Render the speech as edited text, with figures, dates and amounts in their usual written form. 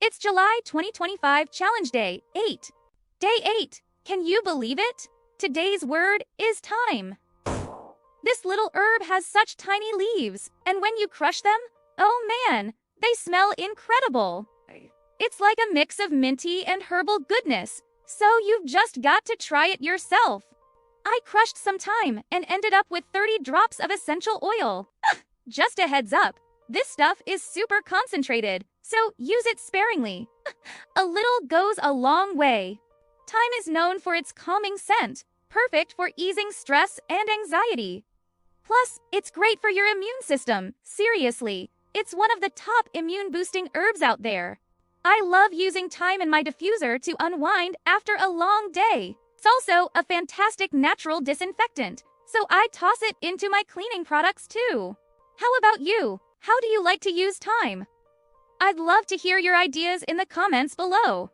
It's July 2025 Challenge Day 8. Day 8. Can you believe it? Today's word is thyme. This little herb has such tiny leaves, and when you crush them, oh man, they smell incredible. It's like a mix of minty and herbal goodness, so you've just got to try it yourself. I crushed some thyme and ended up with 30 drops of essential oil. Just a heads up, this stuff is super concentrated, so use it sparingly. A little goes a long way. Thyme is known for its calming scent, perfect for easing stress and anxiety. Plus, it's great for your immune system. Seriously, it's one of the top immune-boosting herbs out there. I love using thyme in my diffuser to unwind after a long day. It's also a fantastic natural disinfectant, so I toss it into my cleaning products too. How about you? How do you like to use thyme? I'd love to hear your ideas in the comments below.